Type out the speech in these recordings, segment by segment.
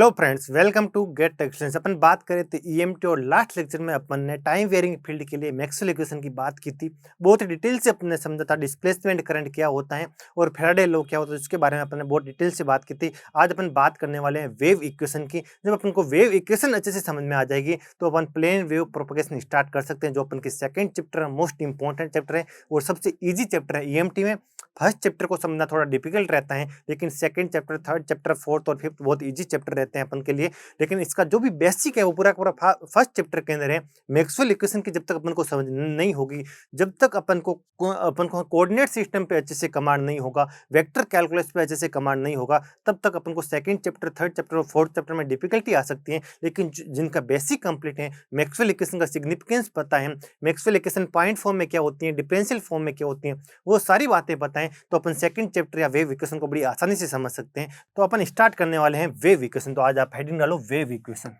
Hello friends, welcome to get excellence. अपन बात करें तो ईएमटी और लास्ट लेक्चर में अपन ने टाइम वेरिंग फील्ड के लिए मैक्सवेल इक्वेशन की बात की थी। बहुत डिटेल से अपन ने समझा था डिस्प्लेसमेंट करंट क्या होता है और फैराडे लॉ क्या होता है, इसके बारे में अपन ने बहुत डिटेल से बात की थी। आज अपन बात करने वाले हैं वेव इक्वेशन की। जब अपन को वेव इक्वेशन अच्छे से समझ में आ जाएगी तो अपन प्लेन वेव प्रोपगेशन स्टार्ट कर सकते हैं, जो अपन की second chapter most important chapter है और सबसे ईजी चैप्टर है ईएमटी में। फर्स्ट चैप्टर को समझना थोड़ा डिफिकल्ट रहता है, लेकिन second chapter, third chapter, fourth और फिफ्थ बहुत इजी चैप्टर रहते हैं अपन के लिए। लेकिन इसका जो भी बेसिक है वो पूरा का पूरा फर्स्ट चैप्टर के अंदर है। मैक्सवेल इक्वेशन की जब तक अपन को समझ नहीं होगी, जब तक अपन को कोऑर्डिनेट सिस्टम पे अच्छे से कमांड नहीं होगा, वेक्टर कैलकुलस पे अच्छे से कमांड नहीं होगा, तब तक अपन को सेकंड चैप्टर, थर्ड चैप्टर और फोर्थ चैप्टर में डिफिकल्टी आ सकती है। लेकिन जिनका बेसिक कंप्लीट है, मैक्सवेल इक्वेशन का सिग्निफिकेंस पता है, मैक्सवेल इक्वेशन पॉइंट फॉर्म में क्या होती है, डिफरेंशियल फॉर्म में क्या होती है, वो सारी बातें पता है, तो अपन सेकंड चैप्टर या वेव इक्वेशन को बड़ी आसानी से समझ सकते हैं। तो अपन स्टार्ट करने वाले हैं वेव इक्वेशन। तो आज आप हेडिंग डालो वेव इक्वेशन।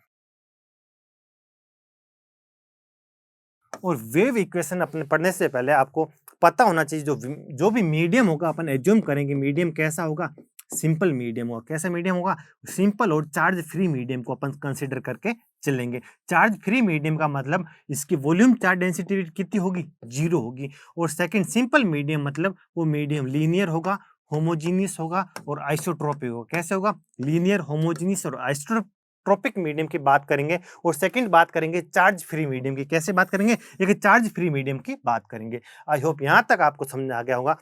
और वेव इक्वेशन अपने पढ़ने से पहले आपको पता होना चाहिए जो भी मीडियम होगा, अपन एज्यूम करेंगे मीडियम कैसा होगा, सिंपल मीडियम होगा। कैसा मीडियम होगा? सिंपल और चार्ज फ्री मीडियम को अपन कंसीडर करके चलेंगे। चार्ज फ्री मीडियम का मतलब इसकी वॉल्यूम चार्ज डेंसिटी कितनी होगी? 0 होगी। और सेकंड सिंपल मीडियम मतलब वो मीडियम लीनियर होगा, होमोजीनियस होगा और आइसोट्रोपिक होगा। कैसे होगा? लीनियर, होमोजीनियस और आइसोट्रोपिक मीडियम की बात करेंगे। और सेकंड बात करेंगे चार्ज फ्री मीडियम की। कैसे बात करेंगे? एक चार्ज फ्री मीडियम की बात करेंगे। आई होप यहां तक आपको समझ आ गया होगा।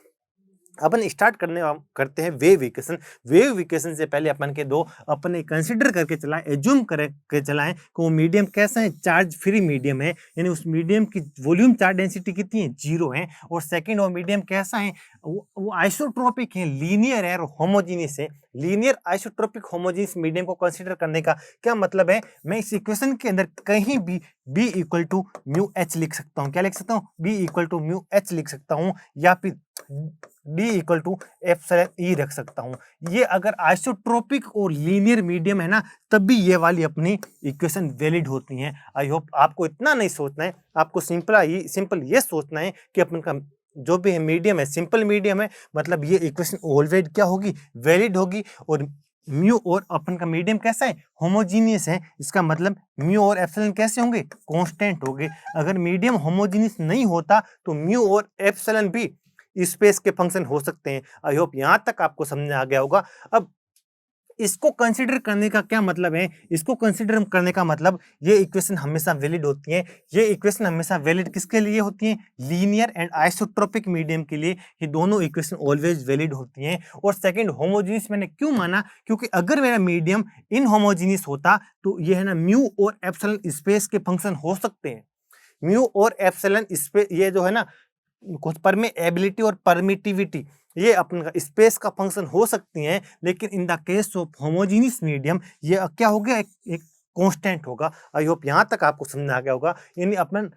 अपन स्टार्ट करते हैं वेव इक्वेशन। वेव इक्वेशन से पहले अपन के दो अपने कंसीडर करके चलाएं, एज्यूम करके चलाएं कि वो मीडियम कैसा है? चार्ज फ्री मीडियम है, यानी उस मीडियम की वॉल्यूम चार्ज डेंसिटी कितनी है? 0 है। और सेकंड वो मीडियम कैसा है? वो आइसोट्रोपिक है, लीनियर है और होमोजीनियस है। लीनियर, आइसोट्रोपिक, होमोजीनियस मीडियम को कंसीडर करने का क्या मतलब है? मैं इस इक्वेशन के अंदर कहीं भी b equal to mu h लिख सकता हूँ। क्या लिख सकता हूँ? b equal to mu h लिख सकता हूँ, या फिर d equal to epsilon e रख सकता हूँ। ये अगर आइसोट्रोपिक और लीनियर मीडियम है ना, तब भी ये वाली अपनी इक्वेशन वैलिड होती हैं। आई होप आपको इतना नहीं सोचना है, आपको सिंपल ये सोचना है कि अपन का जो भी है मीडियम है, सिंपल मीडियम है, मतलब ये इक्वेशन ऑलवेज क्या होगी? वैलिड होगी। और म्यू और अपन का मीडियम कैसा है? होमोजीनियस है। इसका मतलब म्यू और एप्सिलॉन कैसे होंगे? कांस्टेंट होंगे। अगर मीडियम होमोजीनियस नहीं होता तो म्यू और एप्सिलॉन भी स्पेस के फंक्शन हो सकते हैं। आई होप यहां तक आपको समझ आ गया होगा। अब इसको कंसीडर करने का क्या मतलब है? इसको कंसीडर करने का मतलब ये इक्वेशन हमेशा वैलिड होती है। ये इक्वेशन हमेशा वैलिड किसके लिए होती है? लीनियर एंड आइसोट्रोपिक मीडियम के लिए ये दोनों इक्वेशन ऑलवेज वैलिड होती हैं। और सेकंड, होमोजीनियस मैंने क्यों माना? क्योंकि अगर मेरा मीडियम इनहोमोजीनियस होता तो ये है ना, म्यू और एप्सिलॉन स्पेस के फंक्शन हो सकते हैं। म्यू और एप्सिलॉन स्पेस, ये जो है ना, कुछ परमेएबिलिटी और परमिटिविटी, ये अपन स्पेस का फंक्शन हो सकती हैं। लेकिन in the case of homogeneous medium ये क्या हो गया? एक कांस्टेंट होगा। आई होप यहां तक आपको समझ आ गया होगा। यानी अपन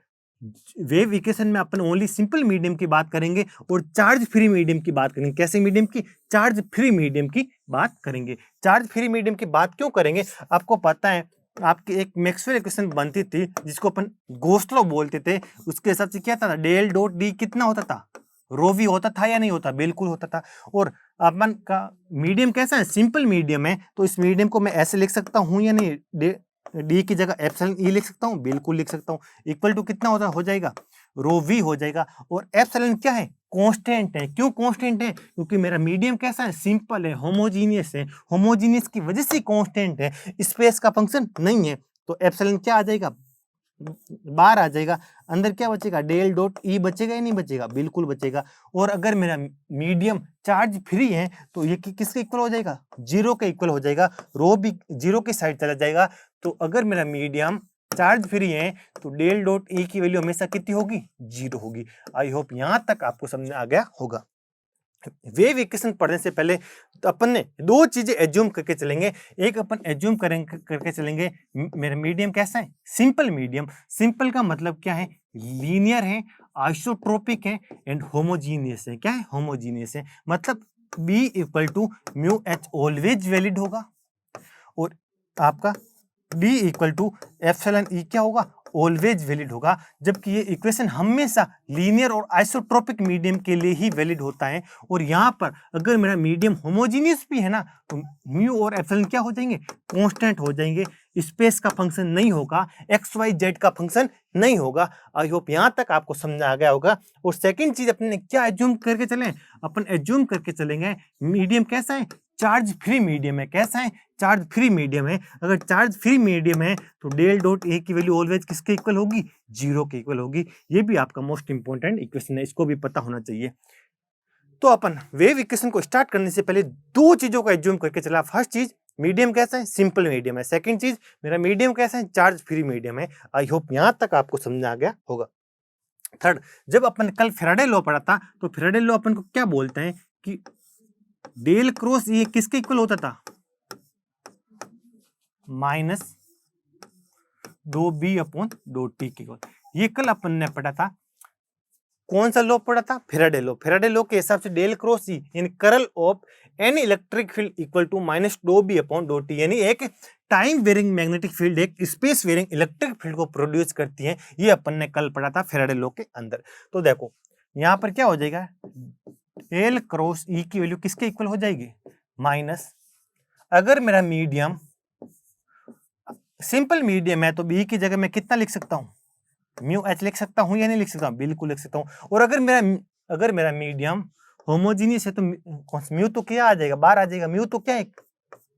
वेव इक्वेशन में अपन ओनली सिंपल मीडियम की बात करेंगे और चार्ज फ्री मीडियम की बात करेंगे। कैसे मीडियम की? चार्ज फ्री मीडियम की बात करेंगे। चार्ज फ्री मीडियम की बात क्यों करेंगे? आपको पता है आपकी एक मैक्सवेल इक्वेशन बनती थी जिसको अपन गोस्स लॉ बोलते थे। उसके हिसाब से क्या था? डेल डॉट डी कितना होता था? रो वी होता था या नहीं होता? बिल्कुल होता था। और अपन का मीडियम कैसा है? सिंपल मीडियम है। तो इस मीडियम को मैं ऐसे लिख सकता हूं या नहीं? डी की जगह एप्सिलॉन ई लिख सकता हूं? बिल्कुल लिख सकता हूं। इक्वल टू कितना हो जाएगा? रो वी हो जाएगा। और एप्सिलॉन क्या है? कांस्टेंट है। क्यों कांस्टेंट है? क्योंकि मेरा मीडियम कैसा है? सिंपल है, होमोजीनियस है। होमोजीनियस की वजह से कांस्टेंट है, स्पेस का फंक्शन नहीं है। तो एप्सिलॉन क्या आ जाएगा? बाहर आ जाएगा। अंदर क्या बचेगा? डेल डॉट ई बचेगा या नहीं बचेगा? बिल्कुल बचेगा। और अगर मेरा मीडियम चार्ज फ्री है तो ये किसके इक्वल हो जाएगा? 0 के इक्वल हो जाएगा। रो भी 0 की साइड चला जाएगा। तो अगर मेरा मीडियम चार्ज फ्री है तो डेल डॉट ई की वैल्यू हमेशा कितनी होगी? 0 होगी। आई होप यहां तक आपको समझ आ गया होगा। वेव इक्वेशन पढ़ने से पहले तो अपन ने दो चीजें एज्यूम करके चलेंगे। एक अपन एज्यूम करके चलेंगे मेरा मीडियम कैसा है? Simple medium. सिंपल का मतलब क्या है? लीनियर है, आइसोट्रोपिक है एंड होमोजीनियस है। क्या है? होमोजीनियस है। मतलब b equal to mu h always valid होगा। और आपका d equal to epsilon e क्या होगा? ऑलवेज वैलिड होगा, जबकि ये इक्वेशन हमेशा लीनियर और आइसोट्रोपिक मीडियम के लिए ही वैलिड होता है। और यहाँ पर अगर मेरा मीडियम होमोजीनियस भी है ना, तो म्यू और एप्सिलॉन क्या हो जाएंगे, कांस्टेंट हो जाएंगे, स्पेस का फंक्शन नहीं होगा, एक्स वाई जेड का फंक्शन नहीं होगा। आई होप यहाँ तक आपको समझ आ गया होगा। और सेकंड चीज अपने क्या एज्यूम करके चलें, अपन एज्यूम करके चलेंगे मीडियम कैसा है, चार्ज फ्री मीडियम है। कैसा है, चार्ज फ्री मीडियम है। अगर चार्ज फ्री मीडियम है तो डेल डॉट ए की वैल्यू ऑलवेज किसके इक्वल होगी, 0 के इक्वल होगी। ये भी आपका मोस्ट इंपॉर्टेंट इक्वेशन है, इसको भी पता होना चाहिए। तो अपन वेव इक्वेशन को स्टार्ट करने से पहले दो चीजों को एज्यूम करके चला। फर्स्ट चीज, मीडियम कैसा है, सिंपल मीडियम है। सेकंड चीज, मेरा मीडियम कैसा है, चार्ज फ्री मीडियम है। आई होप यहां तक आपको समझ आ गया होगा। थर्ड, जब अपन कल फैराडे लॉ पढ़ा था, तो फैराडे लॉ अपन को क्या बोलते हैं कि डेल क्रॉस ये किसके इक्वल होता था, माइनस दो बी अपॉन दो टी के इक्वल। ये कल अपन ने पढ़ा था, कौन सा लॉ पढ़ा था, फैराडे लॉ। फैराडे लॉ के हिसाब से डेल क्रॉस ई यानी curl of any electric field equal to minus दो बी अपॉन दो टी, यानी एक टाइम वेरिंग मैग्नेटिक फील्ड एक स्पेस वेरिंग इलेक्ट्रिक फील्ड को प्रोड्यूस करती है। ये अपन ने कल पढ़ा था फैराडे लॉ के अंदर। तो देखो यहां पर क्या हो जाएगा, एल क्रॉस ई की वैल्यू किसके इक्वल हो जाएगी, माइनस, अगर मेरा मीडियम सिंपल मीडियम है तो बी की जगह मैं कितना लिख सकता हूं, म्यू एच लिख सकता हूं या नहीं लिख सकता हूं, बिल्कुल लिख सकता हूं। और अगर मेरा मीडियम होमोजीनियस है तो म्यू तो क्या आ जाएगा, बाहर आ जाएगा। म्यू तो क्या है,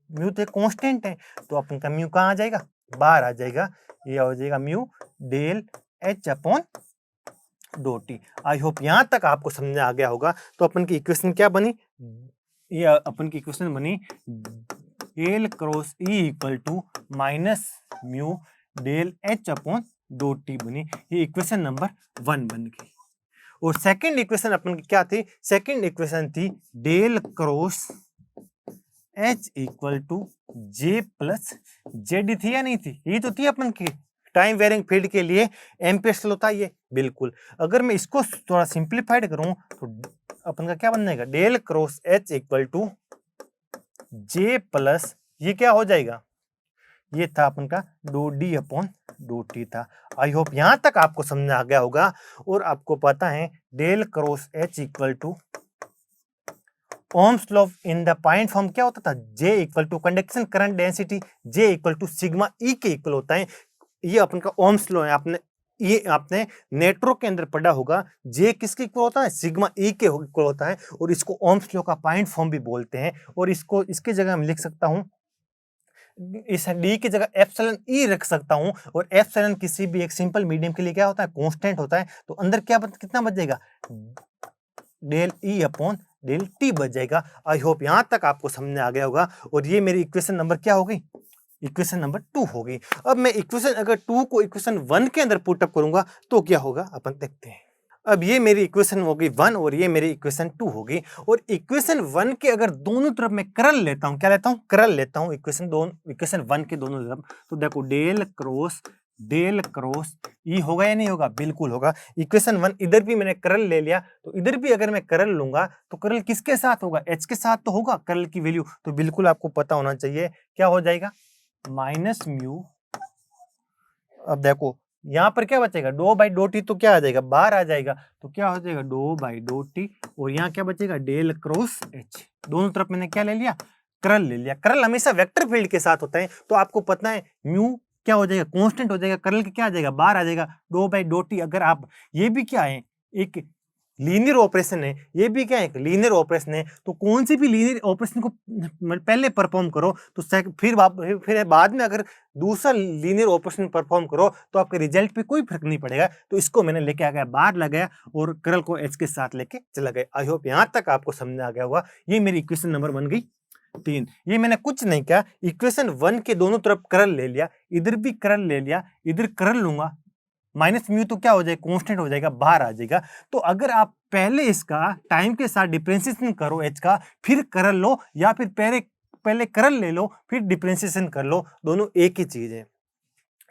म्यू तो एक कांस्टेंट है, तो अपन का म्यू कहाँ आ जाएगा, बाहर आ जाएगा। ये हो जाएगा म्यू डेल एच अपॉन दो टी। आई होप यहां तक आपको समझ आ गया होगा। तो अपन की इक्वेशन क्या बनी, ये अपन की इक्वेशन बनी del cross e equal to minus mu del h upon दो टी बनी। ये इक्वेशन नंबर 1 बन गई। और सेकंड इक्वेशन अपन की क्या थी, सेकंड इक्वेशन थी del cross h equal to j plus z, थी या नहीं थी, ये तो थी अपन की टाइम वेरिंग फील्ड के लिए एम्पियर्स लॉ था ये, बिल्कुल। अगर मैं इसको थोड़ा सिंप्लीफाइड करूं तो अपन का क्या बन जाएगा, del cross h equal to j plus, ये क्या हो जाएगा, ये था अपन का दो डी अपॉन दो टी था। आई होप यहां तक आपको समझ आ गया होगा। और आपको पता है del cross h equal to ohm's law in the point form क्या होता था, J equal to conduction current density, J equal to sigma E के इक्वल होता है। ये अपन का ओम्स लॉ है, आपने नेटवर्क के अंदर पढ़ा होगा। J किसके इक्वल होता है, सिग्मा E के इक्वल होता है। और इसको ओम्स लॉ का पॉइंट फॉर्म भी बोलते हैं। और इसको इसकी जगह हम लिख सकता हूं, इस डी की जगह एप्सिलॉन ई रख सकता हूं। और एप्सिलॉन किसी भी एक सिंपल मीडियम के लिए क्या होता है, कांस्टेंट होता है। तो अंदर क्या कितना बच जाएगा, del e upon del t बच जाएगा। आई होप यहां तक आपको समझ आ गया होगा। और ये मेरी इक्वेशन नंबर क्या हो गई, इक्वेशन नंबर 2 हो गई। अब मैं इक्वेशन अगर 2 को इक्वेशन 1 के अंदर पुट अप करूंगा तो क्या होगा, अपन देखते हैं। अब ये मेरी इक्वेशन हो गई 1 और ये मेरी इक्वेशन 2 हो गई। और इक्वेशन 1 के अगर दोनों तरफ मैं करल लेता हूं, क्या लेता हूं, करल लेता हूं इक्वेशन 1 के दोनों तरफ। तो देखो डेल क्रॉस ई होगा या नहीं होगा, बिल्कुल होगा। इक्वेशन 1 इधर भी मैंने करल ले लिया, तो इधर भी अगर मैं करल लूंगा तो करल किसके साथ होगा, एच के साथ तो होगा करल की वैल्यू। तो बिल्कुल आपको पता होना चाहिए क्या हो जाएगा, माइनस म्यू। अब देखो यहां पर क्या बचेगा, दो बाई दो टी, तो क्या आ जाएगा, बाहर आ जाएगा। तो क्या हो जाएगा, दो बाई दो टी। और यहाँ क्या बचेगा, डेल क्रॉस एच। दोनों तरफ मैंने क्या ले लिया, करल ले लिया। करल हमेशा वेक्टर फील्ड के साथ होता है। तो आपको पता है म्यू क्या हो जाएगा, कांस्टेंट हो जाएगा। करल के क्या आ जाएगा, बाहर आ जाएगा, दो बाई दो टी। अगर आप ये भी क्या है, एक लीनियर ऑपरेशन है, ये भी क्या है, लीनियर ऑपरेशन है। तो कौन सी भी लीनियर ऑपरेशन को पहले परफॉर्म करो तो फिर बाद में अगर दूसरा लीनियर ऑपरेशन परफॉर्म करो तो आपके रिजल्ट पे कोई फर्क नहीं पड़ेगा। तो इसको मैंने लेके आ गया, बाहर लगाया और करल को एच के साथ लेके चला गया। आई होप यहां तक आपको समझ आ गया होगा। ये मेरी इक्वेशन नंबर बन गई 3। ये मैंने कुछ नहीं किया, इक्वेशन 1 के दोनों तरफ करल ले लिया, इधर भी करल ले लिया, इधर करल लूंगा, माइनस म्यू तो क्या हो जाएगा, कांस्टेंट हो जाएगा, बाहर आ जाएगा। तो अगर आप पहले इसका टाइम के साथ डिफरेंशिएशन करो एच का, फिर करल लो, या फिर पहले करल ले लो फिर डिफरेंशिएशन कर लो, दोनों एक ही चीज है।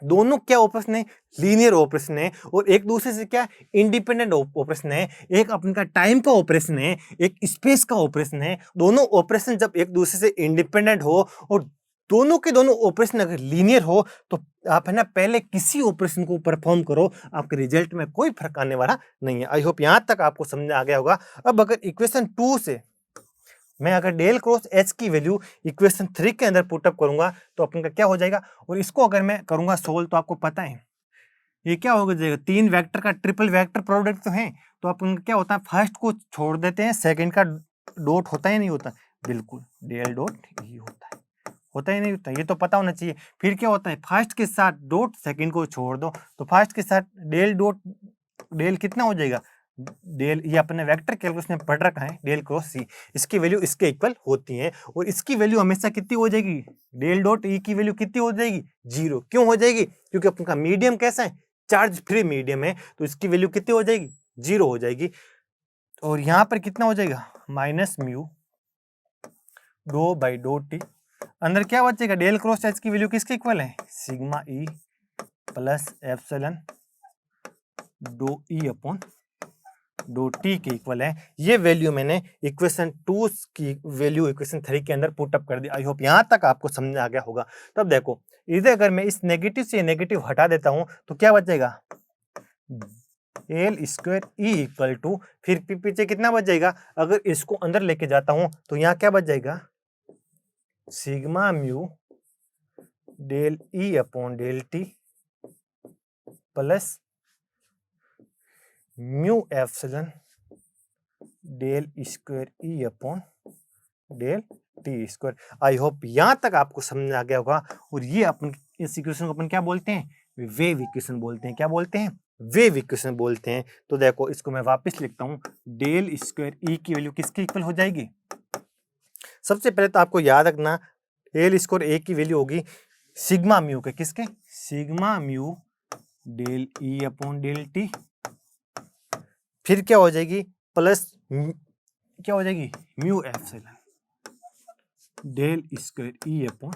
दोनों क्या ऑपरेशन है, लीनियर ऑपरेशन है। और एक दूसरे से क्या इंडिपेंडेंट ऑपरेशन है। एक अपन का टाइम का ऑपरेशन है, एक स्पेस का ऑपरेशन है। दोनों ऑपरेशन जब एक दूसरे से इंडिपेंडेंट हो और दोनों के दोनों ऑपरेशन अगर लीनियर हो तो आप है ना पहले किसी ऑपरेशन को परफॉर्म करो, आपके रिजल्ट में कोई फर्क आने वाला नहीं है। आई होप यहाँ तक आपको समझ आ गया होगा। अब अगर इक्वेशन 2 से मैं अगर डेल क्रॉस एच की वैल्यू इक्वेशन 3 के अंदर पुटअप करूंगा तो अपन का क्या हो जाएगा, और इसको अगर मैं करूंगा सोल्व तो आपको पता है ये क्या हो जाएगा, 3 वेक्टर का ट्रिपल वेक्टर प्रोडक्ट तो है, तो अपन क्या होता है फर्स्ट को छोड़ देते हैं, सेकंड का डॉट होता है नहीं होता, बिल्कुल डेल डॉट ही होता ही नहीं होता, ये तो पता होना चाहिए। फिर क्या होता है फर्स्ट के साथ डॉट, सेकंड को छोड़ दो तो फर्स्ट के साथ डेल डॉट, डेल कितना हो जाएगा, डेल, ये अपने वेक्टर कैलकुलस में पढ़ रखा है, डेल क्रॉस सी, इसकी वैल्यू इसके इक्वल होती है और इसकी वैल्यू हमेशा कितनी हो जाएगी, डेल डॉट ई की वैल्यू कितनी हो जाएगी, 0। क्यों हो जाएगी, क्योंकि अपन का मीडियम कैसा है, चार्ज फ्री मीडियम है, तो इसकी वैल्यू कितनी हो जाएगी, 0 हो जाएगी। और यहाँ पर कितना हो जाएगा, minus mu do by do t, अंदर क्या बचेगा, डेल क्रॉस एच की वैल्यू किसके इक्वल है, sigma e plus epsilon do e upon do t के इक्वल है। ये वैल्यू मैंने इक्वेशन 2 की वैल्यू इक्वेशन 3 के अंदर पुट अप कर दी। आई होप यहाँ तक आपको समझ आ गया होगा। तब देखो इधर अगर मैं इस नेगेटिव से नेगेटिव हटा देता हूं तो क्या बचेगा, del square e equal to, फिर पीछे कितना बच जाएगा, अगर इसको अंदर लेके जाता हूं तो यहाँ क्या बच जाएगा, sigma mu del e upon del t plus mu epsilon del square e upon del t square. I hope यहां तक आपको समझ आ गया होगा। और ये अपन इस इक्वेशन को अपन क्या बोलते हैं, वेव इक्वेशन बोलते हैं। क्या बोलते हैं, वेव इक्वेशन बोलते हैं। तो देखो इसको मैं वापस लिखता हूं, डेल स्क्वायर ई की वैल्यू किसके इक्वल हो जाएगी, सबसे पहले तो आपको याद रखना डेल स्क्वायर ए की वैल्यू होगी सिग्मा म्यू के, किसके, sigma mu del e upon del t, फिर क्या हो जाएगी प्लस क्या हो जाएगी mu epsilon del square e upon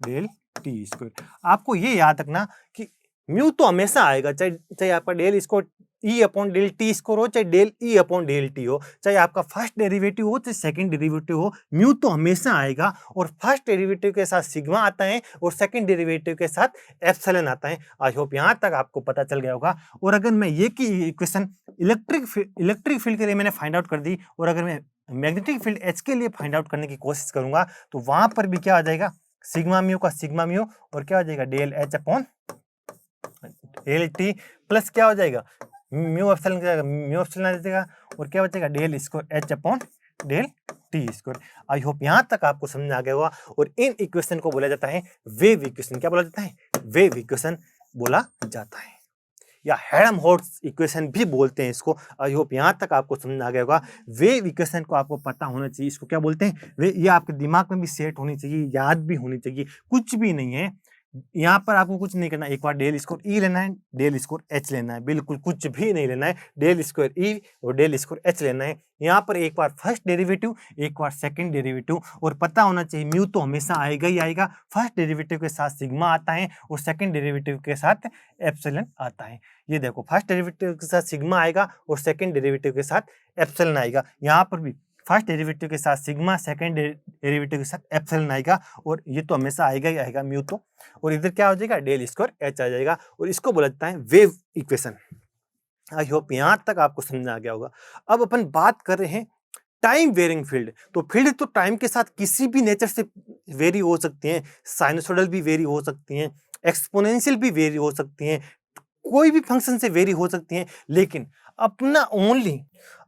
del t square. आपको ये याद रखना कि म्यू तो हमेशा आएगा, चाहे चाहे आपका del square e upon del t square हो, चाहे del e upon del t हो, चाहे आपका फर्स्ट डेरिवेटिव हो चाहे सेकंड डेरिवेटिव हो, म्यू तो हमेशा आएगा। और फर्स्ट डेरिवेटिव के साथ सिग्मा आता है और सेकंड डेरिवेटिव के साथ एप्सिलॉन आता है। आई होप यहाँ तक आपको पता चल गया होगा। और अगर मैं ये की इक्वेशन इलेक्ट्रिक फील्ड के लिए मैंने फाइंड आउट कर दी, और अगर मैं मैग्नेटिक फील्ड एच के लिए फाइंड आउट करने की कोशिश करूंगा तो वहां पर भी क्या आ जाएगा, सिग्मा म्यू का सिग्मा म्यू, और क्या हो जाएगा del h upon del t, plus क्या हो जाएगा म्यू एप्सिलॉन आ जाएगा, और क्या बचेगा del square h upon del t square. I hope यहाँ तक आपको समझ आ गया होगा। और इन इक्वेशन को बोला जाता है वेव इक्वेशन। क्या बोला जाता है, वेव इक्वेशन बोला जाता है, या हेल्महोल्ट्ज इक्वेशन भी बोलते हैं इसको। आई होप यहाँ तक आपको समझ आ गया होगा। वेव इक्वेशन को आपको पता होना चाहिए, इसको क्या बोलते हैं वे, ये आपके दिमाग में भी सेट होनी चाहिए, याद भी होनी चाहिए। कुछ भी नहीं है यहाँ पर, आपको कुछ नहीं करना, एक बार डेल स्क्वायर ई लेना है, डेल स्क्वायर एच लेना है, बिल्कुल कुछ भी नहीं लेना है, डेल स्क्वायर ई और डेल स्क्वायर एच लेना है। यहाँ पर एक बार फर्स्ट डेरिवेटिव, एक बार सेकंड डेरिवेटिव, और पता होना चाहिए म्यू तो हमेशा आएगा ही आएगा। फर्स्ट डेरिवेटिव के साथ सिग्मा आता है और सेकंड डेरिवेटिव के साथ एप्सिलॉन आता है। ये देखो फर्स्ट डेरिवेटिव के साथ सिग्मा आएगा और सेकंड डेरिवेटिव के साथ एप्सिलॉन आएगा। यहाँ पर भी फर्स्ट डेरिवेटिव के साथ सिग्मा, सेकंड डेरिवेटिव के साथ एप्सिलॉन आएगा, और ये तो हमेशा आएगा ही आएगा म्यू तो। और इधर क्या हो जाएगा डेल स्क्वायर एच आ जाएगा, और इसको बोला जाता है वेव इक्वेशन। आई होप यहाँ तक आपको समझ आ गया होगा। अब अपन बात कर रहे हैं टाइम वेरिंग फील्ड। तो फील्ड तो टाइम के साथ किसी भी नेचर से वेरी हो सकती हैं, साइनसोइडल भी वेरी हो सकती हैं, एक्सपोनेंशियल भी वेरी हो सकती हैं, कोई भी फंक्शन से वेरी हो सकती हैं, लेकिन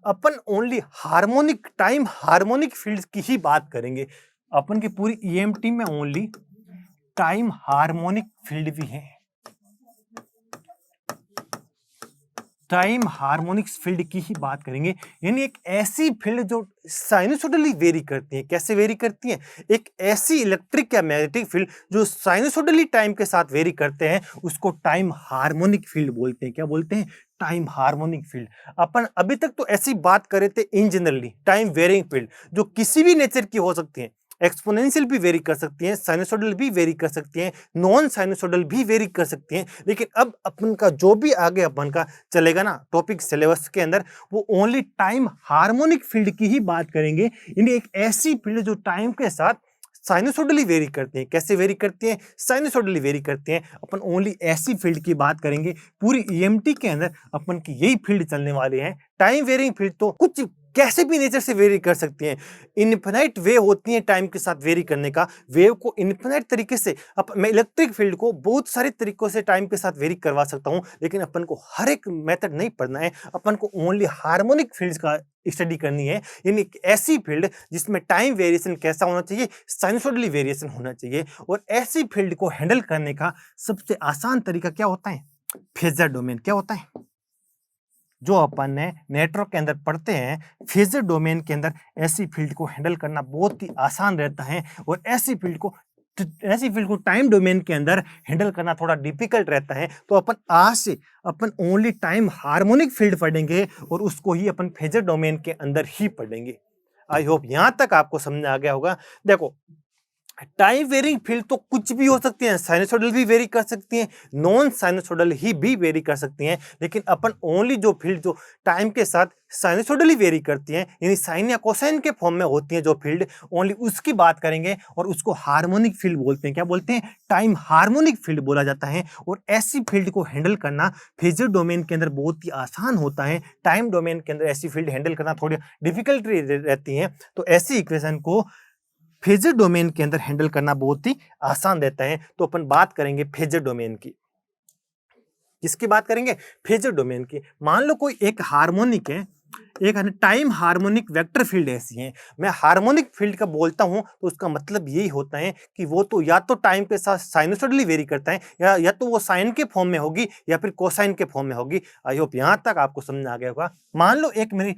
अपन only harmonic time harmonic field की ही बात करेंगे। अपन की पूरी ईएमटी में ओनली टाइम हार्मोनिक फील्ड भी है, टाइम हार्मोनिक्स फील्ड की ही बात करेंगे। यानी एक ऐसी फील्ड जो साइनसोइडली वेरी करती है। कैसे वेरी करती है, एक ऐसी इलेक्ट्रिक या मैग्नेटिक फील्ड जो साइनसोइडली टाइम के साथ वेरी करते हैं, उसको टाइम हार्मोनिक फील्ड बोलते हैं। क्या बोलते हैं, टाइम हार्मोनिक फील्ड। अपन अभी तक तो ऐसी बात कर रहे थे in generally time varying field, जो किसी भी नेचर की हो सकती है, एक्सपोनेंशियल भी वेरी कर सकती हैं, साइनसोइडल भी वेरी कर सकती हैं, नॉन साइनसोइडल भी वेरी कर सकती हैं। लेकिन अब अपन का जो भी आगे अपन का चलेगा ना टॉपिक सिलेबस के अंदर, वो ओनली टाइम हार्मोनिक फील्ड की ही बात करेंगे। यानी एक ऐसी फील्ड जो टाइम के साथ साइनसोइडली वेरी करती हैं। कैसे वेरी करती हैं? साइनसोइडली वेरी करती हैं। अपन ओनली ऐसी फील्ड की बात करेंगे, पूरी ईएमटी के अंदर अपन की यही फील्ड चलने वाली है। टाइम वेरिंग फील्ड तो कुछ कैसे भी नेचर से वेरी कर सकती हैं। इनफिनाइट वे होती है टाइम के साथ वेरी करने का। वेव को इनफिनाइट तरीके से मैं इलेक्ट्रिक फील्ड को बहुत सारे तरीकों से टाइम के साथ वेरी करवा सकता हूं, लेकिन अपन को हर एक मेथड नहीं पढ़ना है। अपन को ओनली हार्मोनिक फील्ड्स का स्टडी करनी है, यानी ऐसी फील्ड जिसमें टाइम वेरिएशन कैसा होना चाहिए, साइनसोइडली वेरिएशन होना चाहिए। और ऐसी फील्ड को हैंडल करने का सबसे आसान तरीका क्या होता है? Phasor domain. क्या होता है? जो अपन ने नेटवर्क के अंदर पढ़ते हैं, फेजर डोमेन के अंदर ऐसी फील्ड को हैंडल करना बहुत ही आसान रहता है। और ऐसी फील्ड को टाइम डोमेन के अंदर हैंडल करना थोड़ा डिफिकल्ट रहता है। तो अपन आज से अपन ओनली टाइम हार्मोनिक फील्ड पढ़ेंगे और उसको ही अपन फेजर डोमेन के अंदर ही पढ़ेंगे। आई होप यहां तक आपको समझ आ गया होगा। देखो, टाइम वेरिंग फील्ड तो कुछ भी हो सकती है, साइनसोइडल भी वेरी कर सकती हैं, नॉन साइनसोइडल ही भी वेरी कर सकती हैं। लेकिन अपन ओनली जो फील्ड जो टाइम के साथ साइनसोइडली वेरी करती हैं, यानी साइन या कोसाइन के फॉर्म में होती हैं जो फील्ड, ओनली उसकी बात करेंगे। और उसको हार्मोनिक फील्ड बोलते हैं। क्या बोलते हैं? टाइम हार्मोनिक फील्ड बोला जाता है। और ऐसी फील्ड को हैंडल करना फेजर डोमेन के अंदर बहुत ही आसान होता है। टाइम डोमेन के अंदर ऐसी फील्ड हैंडल करना थोड़ी डिफिकल्ट रहती है। तो ऐसी इक्वेशन को फेजर डोमेन के अंदर हैंडल करना बहुत ही आसान रहता है। तो अपन बात करेंगे फेजर डोमेन की। किसकी बात करेंगे? फेजर डोमेन की। मान लो कोई एक हार्मोनिक है, एक टाइम हार्मोनिक वेक्टर फील्ड ऐसी है। मैं हार्मोनिक फील्ड का बोलता हूं तो उसका मतलब यही होता है कि वो तो या तो टाइम के साथ साइनसोइडली वेरी करता है, या तो वो साइन के फॉर्म में होगी या फिर कोसाइन के फॉर्म में होगी। आई होप यहां तक आपको समझ आ गया होगा। मान लो एक मेरी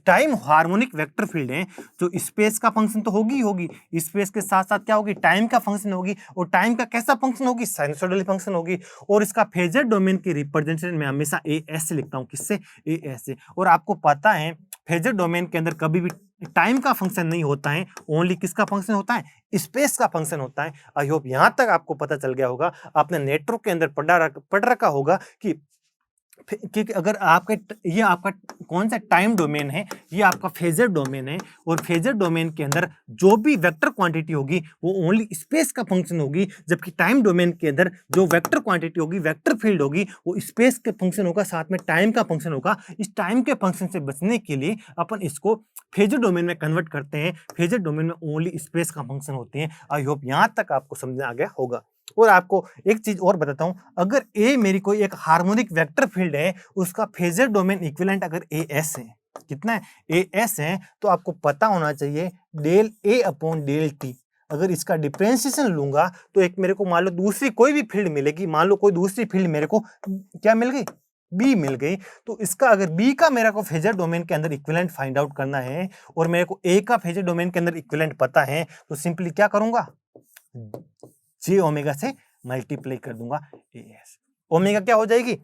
टाइम हार्मोनिक वेक्टर फील्ड है, जो स्पेस का फंक्शन तो होगी ही होगी, स्पेस के साथ साथ क्या होगी? टाइम का फंक्शन होगी। और टाइम का कैसा फंक्शन होगी? साइनसोइडल फंक्शन होगी। और इसका फेजर डोमेन की रिप्रेजेंटेशन में हमेशा ए एस से लिखता हूं। किससे? ए एस से। और आपको पता है फेजर डोमेन के अंदर कभी भी टाइम का फंक्शन नहीं होता है, ओनली किसका फंक्शन होता है? स्पेस का फंक्शन होता है। आई होप यहां तक आपको पता चल गया होगा। आपने नेटवर्क के अंदर पढ़ रखा होगा कि क्योंकि अगर आपका ये आपका कौन सा टाइम डोमेन है, ये आपका फेजर डोमेन है। और फेजर डोमेन के अंदर जो भी वेक्टर क्वांटिटी होगी वो ओनली स्पेस का फंक्शन होगी, जबकि टाइम डोमेन के अंदर जो वेक्टर क्वांटिटी होगी, वेक्टर फील्ड होगी, वो स्पेस के फंक्शन होगा, साथ में टाइम का फंक्शन होगा। इस टाइम के फंक्शन से बचने के लिए अपन इसको फेजर डोमेन में कन्वर्ट करते हैं। फेजर डोमेन में ओनली स्पेस का फंक्शन होते हैं। आई होप यहां तक आपको समझ आ गया होगा। और आपको एक चीज और बताता हूं, अगर ए मेरी कोई एक हार्मोनिक वेक्टर फील्ड है, उसका फेजर डोमेन इक्विवेलेंट अगर ए एस है, कितना है? ए एस है, तो आपको पता होना चाहिए del A upon del T. अगर इसका डिफरेंशिएशन लूंगा तो एक मेरे को मान लो दूसरी कोई भी फील्ड मिलेगी, मान लो कोई दूसरी फील्ड मेरे को क्या मिल गई? बी मिल गई। तो इसका अगर बी का मेरे को फेजर डोमेन के अंदर इक्विवेलेंट फाइंड आउट करना है और मेरे को ए का फेजर डोमेन के अंदर इक्विवेलेंट पता है, तो सिंपली क्या करूंगा? जे ओमेगा से मल्टीप्लाई कर दूंगा ए एस। ओमेगा क्या हो जाएगी?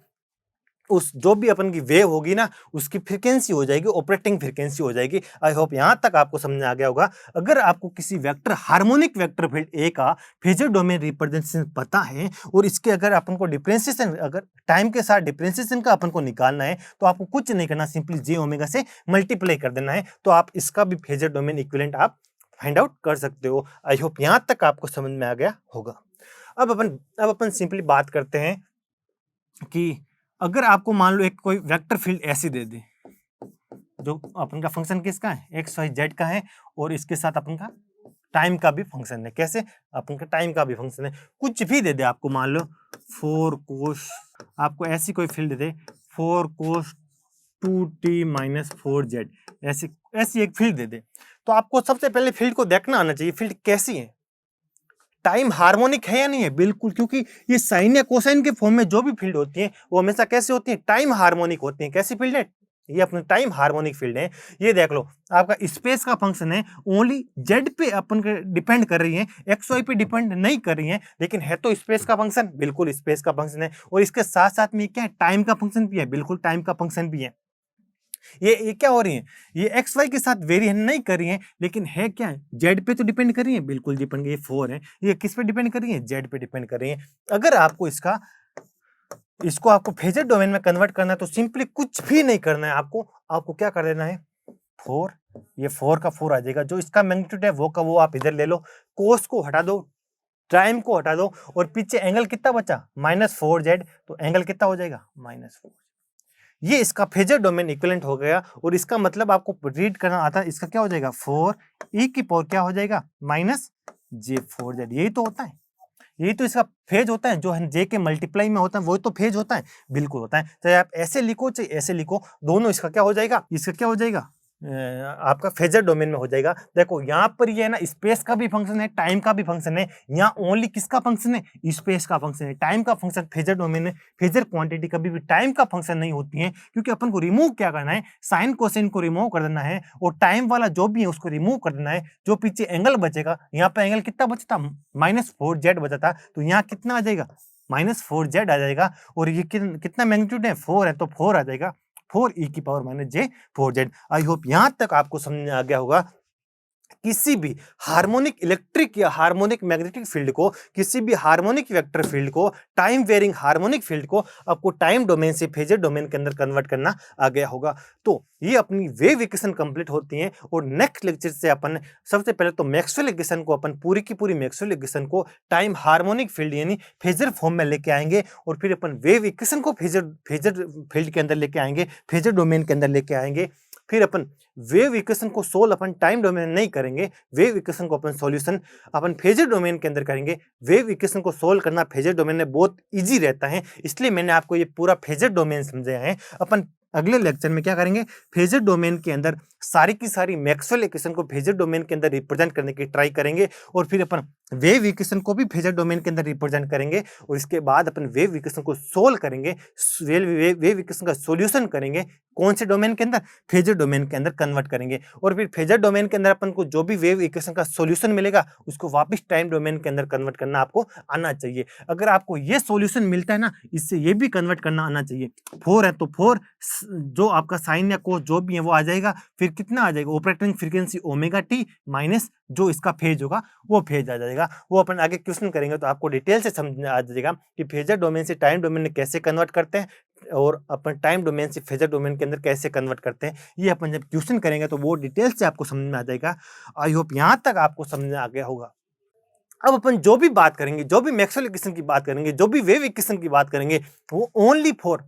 उस जो भी अपन की वेव होगी ना, उसकी फ्रीक्वेंसी हो जाएगी, ऑपरेटिंग फ्रीक्वेंसी हो जाएगी। आई होप यहां तक आपको समझ आ गया होगा। अगर आपको किसी वेक्टर हार्मोनिक वेक्टर फील्ड ए का फेजर डोमेन रिप्रेजेंटेशन पता है और इसके अगर अपन को डिफरेंशिएशन, अगर टाइम के साथ डिफरेंशिएशन का अपन को निकालना है, तो आपको कुछ नहीं करना, सिंपली जे ओमेगा से मल्टीप्लाई कर देना है। तो आप इसका भी फेजर डोमेन इक्विवेलेंट आप फाइंड आउट कर सकते हो। आई होप यहां तक आपको समझ में आ गया होगा। अब अपन सिंपली बात करते हैं कि अगर आपको मान लो एक कोई वेक्टर फील्ड ऐसी दे दे, जो अपन का फंक्शन किसका है? एक्स वाई जेड का है, और इसके साथ अपन का टाइम का भी फंक्शन है। कैसे? अपन का टाइम का भी फंक्शन है। कुछ भी दे दे आपको, मान लो 4 कोस, आपको ऐसी कोई फील्ड दे 4 कोस 2t माइनस 4z, ऐसी एक फील्ड दे दे, तो आपको सबसे पहले फील्ड को देखना आना चाहिए, फील्ड कैसी है, टाइम हार्मोनिक है या नहीं है। बिल्कुल, क्योंकि ये साइन या कोसाइन के फॉर्म में जो भी फील्ड होती है वो हमेशा कैसे होती है? टाइम हार्मोनिक होती है। कैसी फील्ड है? ये अपने टाइम हार्मोनिक फील्ड है। ये देख लो, आपका स्पेस का फंक्शन है, ओनली जेड पे अपन के डिपेंड कर रही है, एक्स वाई पे डिपेंड नहीं कर रही है, लेकिन है तो स्पेस का फंक्शन, बिल्कुल स्पेस का फंक्शन है। और इसके साथ साथ में क्या है? टाइम का फंक्शन भी है, बिल्कुल टाइम का फंक्शन भी है। ये क्या हो रही है? ये एक्स वाई के साथ वेरी नहीं कर रही है, लेकिन है क्या है? जेड पे तो डिपेंड कर रही है, बिल्कुल डिपेंड। ये 4 है, ये किस पे डिपेंड कर रही है? जेड पे डिपेंड कर रही है। अगर आपको इसको आपको फेजर डोमेन में कन्वर्ट करना है, तो सिंपली कुछ भी नहीं करना है, आपको क्या कर देना है? 4, ये 4 का 4 आ जाएगा। जो इसका मैग्नीट्यूड है वो का वो आप इधर ले लो, कोस को हटा दो, टाइम को हटा दो और पीछे एंगल कितना बचा -4z, तो एंगल कितना हो जाएगा -4। ये इसका फेजर डोमेन इक्विवेलेंट हो गया और इसका मतलब आपको रीड करना आता है, इसका क्या हो जाएगा 4e की पावर क्या हो जाएगा -j4z। यही तो होता है, यही तो इसका फेज होता है, जो जे के मल्टीप्लाई में होता है वही तो फेज होता है, बिल्कुल होता है। चाहे आप ऐसे लिखो चाहे ऐसे लिखो, दोनों इसका क्या हो जाएगा, इसका क्या हो जाएगा आपका फेजर डोमेन में हो जाएगा। देखो यहाँ पर ये है ना, स्पेस का भी फंक्शन है, टाइम का भी फंक्शन है। यहाँ ओनली किसका फंक्शन है, स्पेस का फंक्शन है, टाइम का फंक्शन फेजर डोमेन में। फेजर क्वांटिटी कभी भी टाइम का फंक्शन नहीं होती है, क्योंकि अपन को रिमूव क्या करना है, साइन कोसाइन को रिमूव कर देना है और टाइम वाला जो भी है उसको रिमूव कर देना है। जो पीछे एंगल बचेगा, यहाँ पे एंगल कितना बचता, -4z बचा था, तो यहाँ कितना आ जाएगा -4z आ जाएगा। और ये कितना मैग्नीट्यूड है, 4 है, तो 4 आ जाएगा, 4e की पावर -j4z। आई होप यहां तक आपको समझ में आ गया होगा। किसी भी हार्मोनिक इलेक्ट्रिक या हार्मोनिक मैग्नेटिक फील्ड को, किसी भी हार्मोनिक वेक्टर फील्ड को, टाइम वेरिंग हार्मोनिक फील्ड को आपको टाइम डोमेन से फेजर डोमेन के अंदर कन्वर्ट करना आ गया होगा। तो ये अपनी वेव इक्वेशन कंप्लीट होती हैं और नेक्स्ट लेक्चर से अपन सबसे पहले तो मैक्सवेल इक्वेशन को, अपन पूरी की पूरी मैक्सवेल इक्वेशन को टाइम हार्मोनिक फील्ड यानी फेजर फॉर्म में लेके आएंगे और फिर अपन वेव इक्वेशन को फेजर फील्ड के अंदर लेके आएंगे, फेजर डोमेन के अंदर लेके आएंगे। फिर अपन वेव इक्वेशन को सोल्व अपन टाइम डोमेन नहीं करेंगे, वेव इक्वेशन को अपन सॉल्यूशन अपन फेजर डोमेन के अंदर करेंगे। वेव इक्वेशन को सोल्व करना फेजर डोमेन में बहुत इजी रहता है, इसलिए मैंने आपको ये पूरा फेजर डोमेन समझाया है। अपन अगले लेक्चर में क्या करेंगे, फेजर डोमेन के अंदर सारी की सारी मैक्सवेल इक्वेशन को फेजर डोमेन के अंदर रिप्रेजेंट करने की ट्राई करेंगे और फिर अपन वेव इक्वेशन को भी फेजर डोमेन के अंदर रिप्रेजेंट करेंगे और इसके बाद अपन वेव इक्वेशन को सोल्व करेंगे, वेव इक्वेशन का सॉल्यूशन करेंगे। कौन से डोमेन के अंदर, फेजर डोमेन के अंदर कन्वर्ट करेंगे और फिर फेजर डोमेन के अंदर अपन को जो भी वेव इक्वेशन का सॉल्यूशन मिलेगा उसको वापस टाइम डोमेन के अंदर कन्वर्ट करना आपको आना चाहिए। अगर आपको ये सॉल्यूशन मिलता है ना, इससे ये भी कन्वर्ट करना आना चाहिए। 4 है तो 4 जो आपका साइन या कोस जो भी है वो आ जाएगा। फिर कितना आ जाएगा, operating frequency omega T minus जो इसका फेज होगा वो फेज आ जाएगा। वो अपन आगे क्वेश्चन करेंगे तो आपको डिटेल से समझ आ जाएगा कि फेजर डोमेन से टाइम डोमेन में कैसे कन्वर्ट करते हैं और अपन टाइम डोमेन से फेजर डोमेन के अंदर कैसे कन्वर्ट करते हैं। ये अपन जब क्वेश्चन करेंगे तो वो डिटेल से आपको समझ में आ जाएगा। आई होप यहाँ तक आपको समझ में आ गया होगा। अब अपन जो भी बात करेंगे, जो भी मैक्सवेल इक्वेशन की बात करेंगे, जो भी वेव इक्वेशन की बात करेंगे, वो only for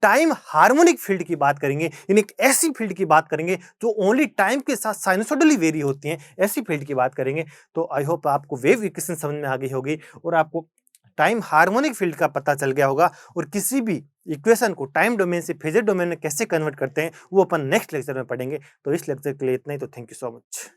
time harmonic field की बात करेंगे, यानी एक ऐसी फील्ड की बात करेंगे जो ओनली टाइम के साथ साइनसोइडली वेरी होती हैं, ऐसी फील्ड की बात करेंगे। तो आई होप आपको वेव इक्वेशन समझ में आ गई होगी और आपको टाइम हार्मोनिक फील्ड का पता चल गया होगा और किसी भी इक्वेशन को टाइम डोमेन से फेजर डोमेन में कैसे कन्वर्ट करते हैं वो अपन नेक्स्ट लेक्चर में पढ़ेंगे। तो इस लेक्चर के लिए इतना ही। तो थैंक यू सो मच।